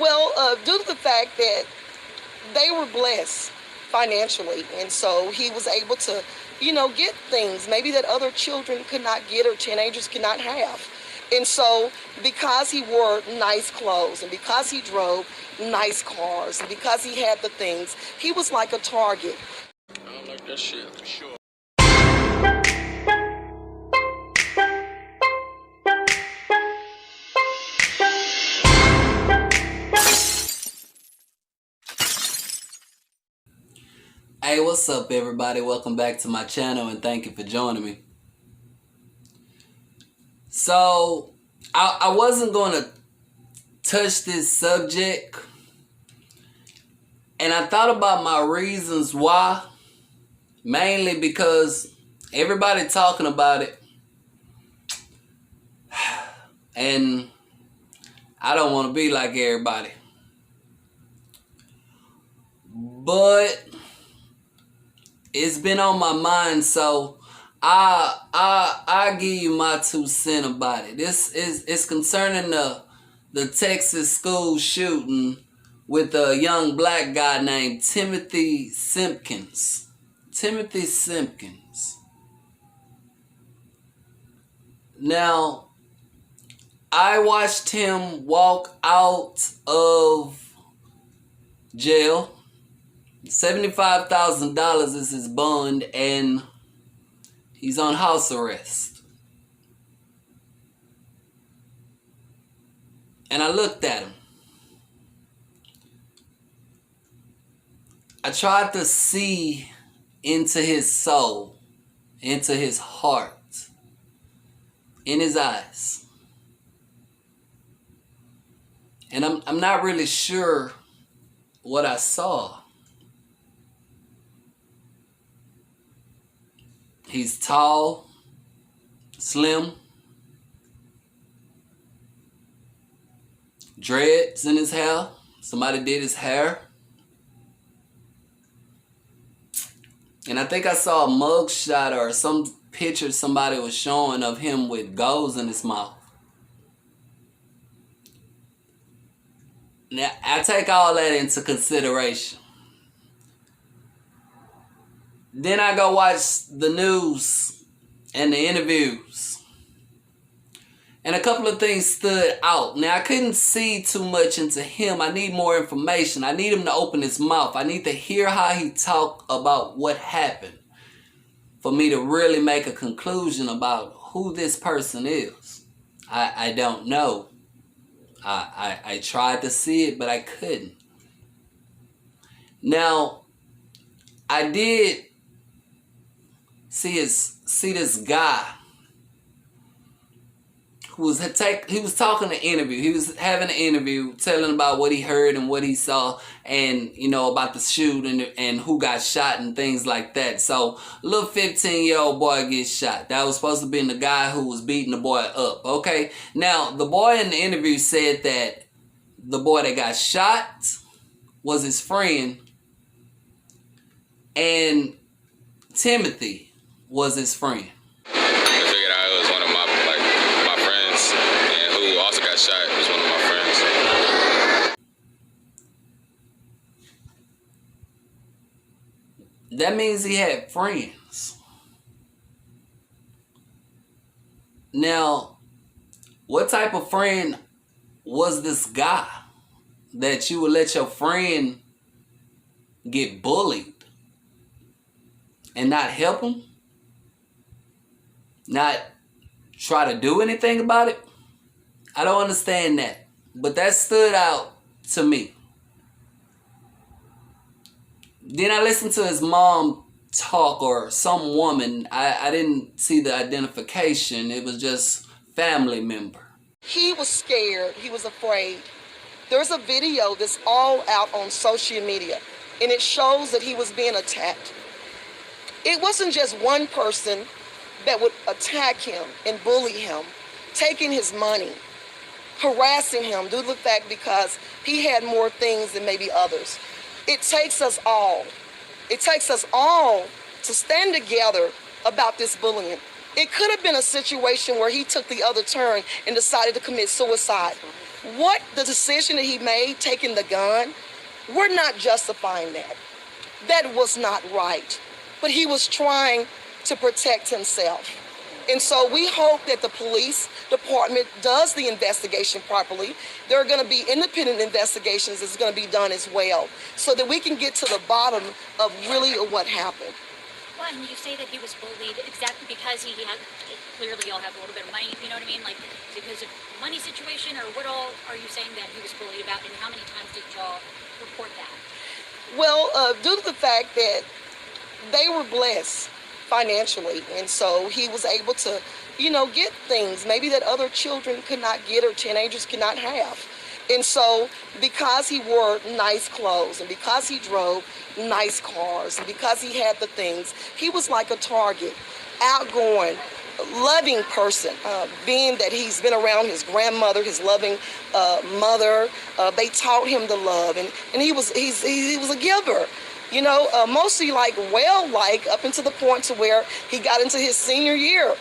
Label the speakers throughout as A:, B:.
A: Well, due to the fact that they were blessed financially, and so he was able to, get things maybe that other children could not get or teenagers could not have. And so, because he wore nice clothes and because he drove nice cars and because he had the things, he was like a target.
B: I don't like that shit for sure.
C: Hey, what's up everybody? Welcome back to my channel and thank you for joining me. So, I wasn't going to touch this subject, and I thought about my reasons why, mainly because everybody talking about it, and I don't want to be like everybody. But it's been on my mind, so I give you my 2 cents about it. It's concerning the Texas school shooting with a young black guy named Timothy Simpkins. Timothy Simpkins. Now, I watched him walk out of jail. $75,000 is his bond, and he's on house arrest. And I looked at him. I tried to see into his soul, into his heart, in his eyes. And I'm not really sure what I saw. He's tall, slim, dreads in his hair. Somebody did his hair. And I think I saw a mugshot or some picture somebody was showing of him with goals in his mouth. Now, I take all that into consideration. Then I go watch the news and the interviews. And a couple of things stood out. Now, I couldn't see too much into him. I need more information. I need him to open his mouth. I need to hear how he talked about what happened for me to really make a conclusion about who this person is. I don't know. I tried to see it, but I couldn't. Now, I did see this guy who was talking an interview. He was having an interview, telling about what he heard and what he saw, and about the shooting and who got shot and things like that. So a little 15-year-old boy gets shot. That was supposed to be the guy who was beating the boy up. Okay, now the boy in the interview said that the boy that got shot was his friend, and Timothy was his friend.
B: I figured out it was one of my friends, and who also got shot was one of my friends.
C: That means he had friends. Now, what type of friend was this guy that you would let your friend get bullied and not help him? Not try to do anything about it? I don't understand that. But that stood out to me. Then I listened to his mom talk, or some woman. I didn't see the identification. It was just family member.
A: He was scared. He was afraid. There's a video that's all out on social media, and it shows that he was being attacked. It wasn't just one person that would attack him and bully him, taking his money, harassing him due to the fact because he had more things than maybe others. It takes us all. It takes us all to stand together about this bullying. It could have been a situation where he took the other turn and decided to commit suicide. What the decision that he made, taking the gun, we're not justifying that. That was not right. But he was trying to protect himself. And so we hope that the police department does the investigation properly. There are going to be independent investigations that's going to be done as well, so that we can get to the bottom of really what happened.
D: Well, and you say that he was bullied exactly because he had, clearly y'all have a little bit of money, you know what I mean? Like, because of money situation, or what all are you saying that he was bullied about, and how many times did y'all report that?
A: Well, due to the fact that they were blessed financially, and so he was able to, get things maybe that other children could not get or teenagers could not have. And so because he wore nice clothes and because he drove nice cars and because he had the things, he was like a target, outgoing, loving person, being that he's been around his grandmother, his loving mother. They taught him to love, and he was a giver. Mostly up until the point to where he got into his senior year.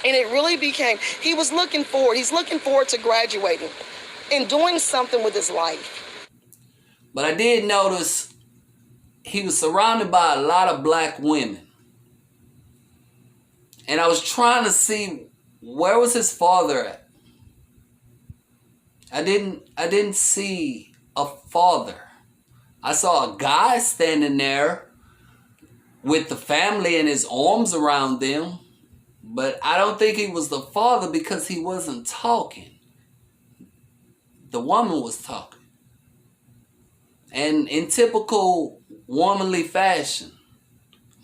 A: And it really became, he's looking forward to graduating and doing something with his life.
C: But I did notice he was surrounded by a lot of black women. And I was trying to see, where was his father at? I didn't see a father. I saw a guy standing there with the family and his arms around them, but I don't think he was the father because he wasn't talking. The woman was talking. And in typical womanly fashion,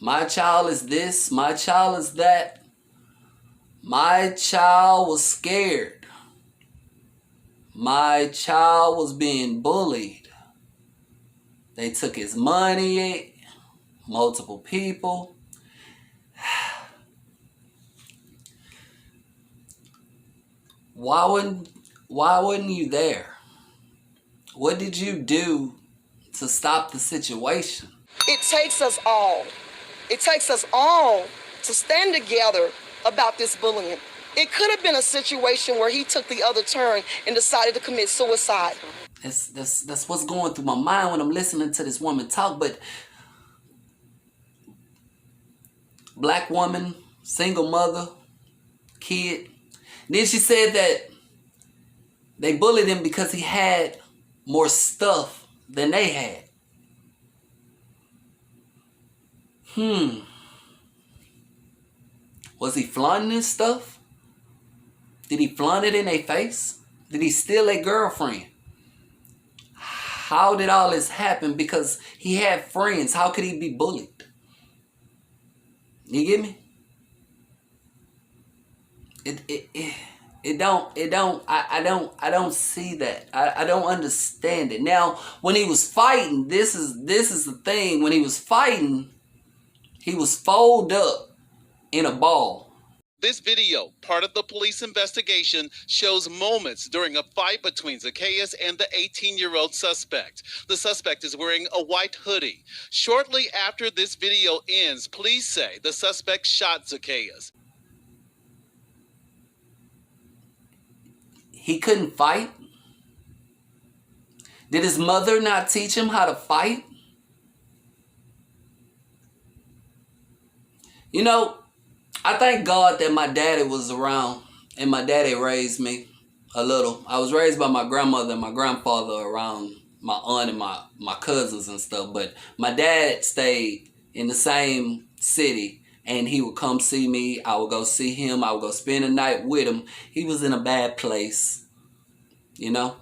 C: my child is this, my child is that. My child was scared. My child was being bullied. They took his money, multiple people. Why wasn't you there? What did you do to stop the situation?
A: It takes us all to stand together about this bullying. It could have been a situation where he took the other turn and decided to commit suicide.
C: That's what's going through my mind when I'm listening to this woman talk. But black woman, single mother, kid. Then she said that they bullied him because he had more stuff than they had. Was he flaunting his stuff? Did he flaunt it in their face? Did he steal a girlfriend? How did all this happen? Because he had friends. How could he be bullied? You get me? I don't see that. I don't understand it. Now, when he was fighting, this is the thing. When he was fighting, he was folded up in a ball.
E: This video, part of the police investigation, shows moments during a fight between Zacchaeus and the 18-year-old suspect. The suspect is wearing a white hoodie. Shortly after this video ends, police say the suspect shot Zacchaeus.
C: He couldn't fight? Did his mother not teach him how to fight? You know, I thank God that my daddy was around and my daddy raised me a little. I was raised by my grandmother and my grandfather around my aunt and my cousins and stuff. But my dad stayed in the same city and he would come see me. I would go see him. I would go spend the night with him. He was in a bad place, you know.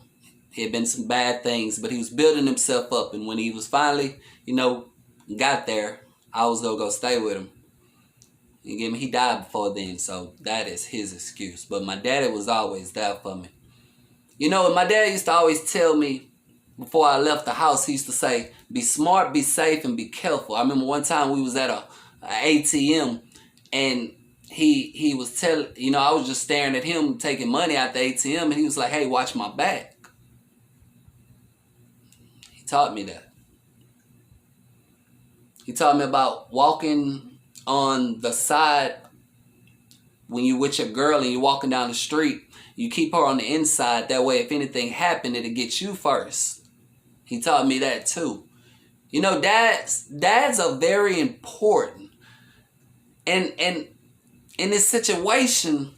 C: He had been some bad things, but he was building himself up. And when he was finally, got there, I was going to go stay with him. You get me? He died before then, so that is his excuse. But my daddy was always there for me. You know, my dad used to always tell me before I left the house, he used to say, be smart, be safe, and be careful. I remember one time we was at a ATM, and he was telling, I was just staring at him taking money out the ATM, and he was like, hey, watch my back. He taught me that. He taught me about walking on the side when you with your girl and you walking down the street, you keep her on the inside. That way, if anything happened, it'll get you first. He taught me that too. You know, dads are very important. And in this situation,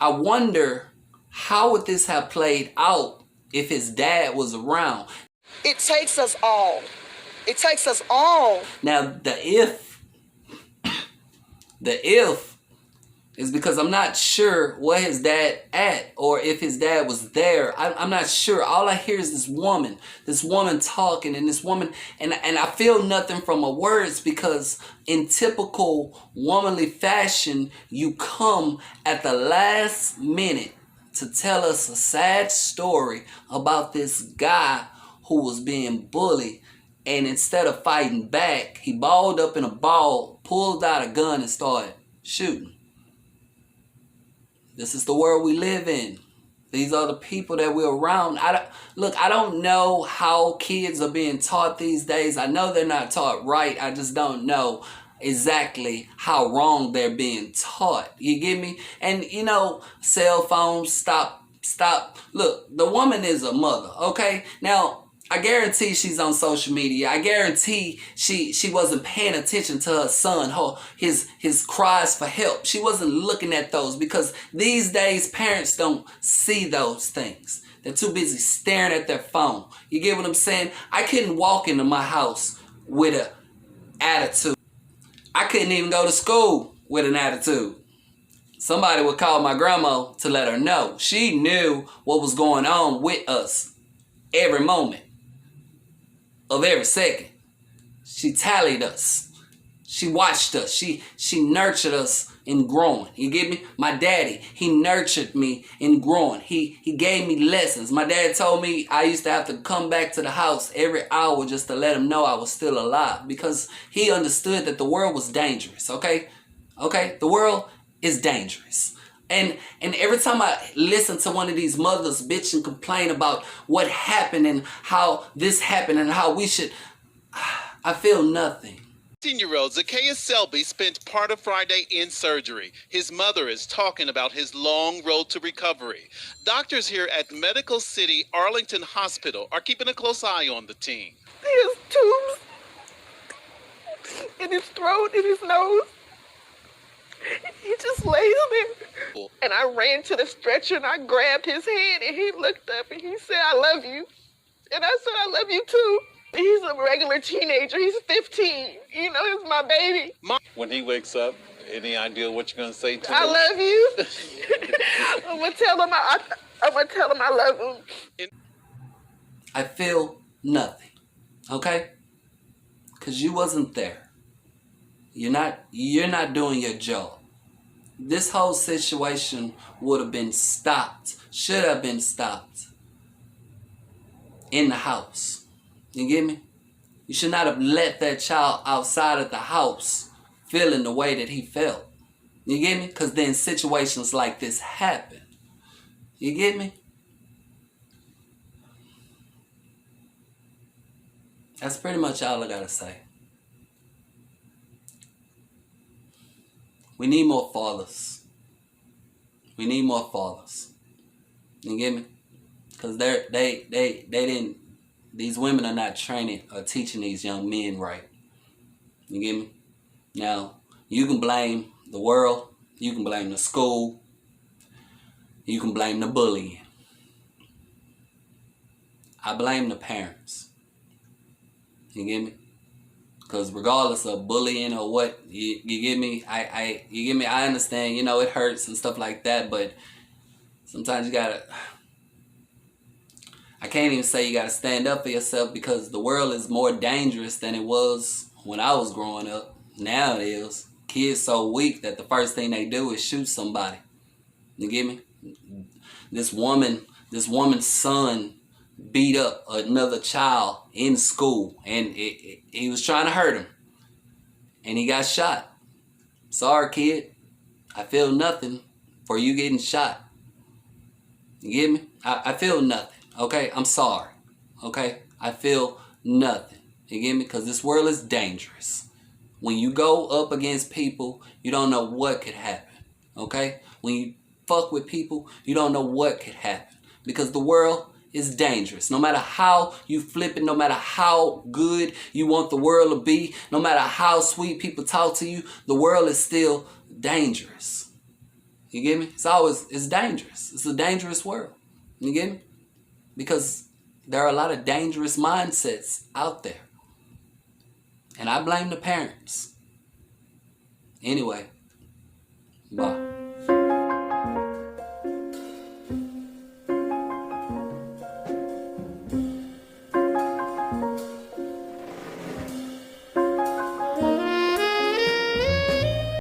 C: I wonder how would this have played out if his dad was around.
A: It takes us all. It takes us all.
C: Now, the if is because I'm not sure where his dad at or if his dad was there. I'm not sure. All I hear is this woman talking, and this woman, and I feel nothing from her words, because in typical womanly fashion, you come at the last minute to tell us a sad story about this guy who was being bullied, and instead of fighting back, he balled up in a ball, pulled out a gun, and started shooting. This is the world we live in. These are the people that we're around. I don't know how kids are being taught these days. I know they're not taught right. I just don't know exactly how wrong they're being taught. You get me? And, you know, cell phones, stop. Look, the woman is a mother, okay? Now, I guarantee she's on social media. I guarantee she wasn't paying attention to her son, his cries for help. She wasn't looking at those, because these days parents don't see those things. They're too busy staring at their phone. You get what I'm saying? I couldn't walk into my house with an attitude. I couldn't even go to school with an attitude. Somebody would call my grandma to let her know. She knew what was going on with us every moment of every second. She tallied us. She watched us. She nurtured us in growing. You get me? My daddy, he nurtured me in growing. He gave me lessons. My dad told me I used to have to come back to the house every hour just to let him know I was still alive, because he understood that the world was dangerous, okay? Okay? The world is dangerous. And every time I listen to one of these mothers bitch and complain about what happened and how this happened and how we should, I feel nothing.
E: 18-year-old Zacchaeus Selby spent part of Friday in surgery. His mother is talking about his long road to recovery. Doctors here at Medical City Arlington Hospital are keeping a close eye on the teen.
A: He has tubes in his throat, in his nose. He just lays there. And I ran to the stretcher and I grabbed his hand, and he looked up and he said, "I love you." And I said, "I love you too." He's a regular teenager. He's 15. You know, he's my baby.
F: When he wakes up, any idea what you're going to say to him?
A: I love you. I'm going to tell him I love him.
C: I feel nothing, okay? Because you wasn't there. You're not doing your job. This whole situation would have been stopped, should have been stopped in the house. You get me? You should not have let that child outside of the house feeling the way that he felt. You get me? Because then situations like this happen. You get me? That's pretty much all I gotta say. We need more fathers. We need more fathers. You get me? Because they didn't. These women are not training or teaching these young men right. You get me? Now, you can blame the world. You can blame the school. You can blame the bullying. I blame the parents. You get me? Because regardless of bullying or what, you get me? You get me? I understand, you know, it hurts and stuff like that, but sometimes you gotta, I can't even say you gotta stand up for yourself, because the world is more dangerous than it was when I was growing up. Now it is. Kids so weak that the first thing they do is shoot somebody. You get me? This woman's son beat up another child in school, and he was trying to hurt him, and he got shot. Sorry, kid. I feel nothing for you getting shot. You get me? I feel nothing. Okay? I'm sorry. Okay? I feel nothing. You get me? Because this world is dangerous. When you go up against people, you don't know what could happen. Okay? When you fuck with people, you don't know what could happen. Because the world is dangerous. No matter how you flip it, no matter how good you want the world to be, no matter how sweet people talk to you, the world is still dangerous. You get me? It's dangerous. It's a dangerous world. You get me? Because there are a lot of dangerous mindsets out there. And I blame the parents. Anyway, bye.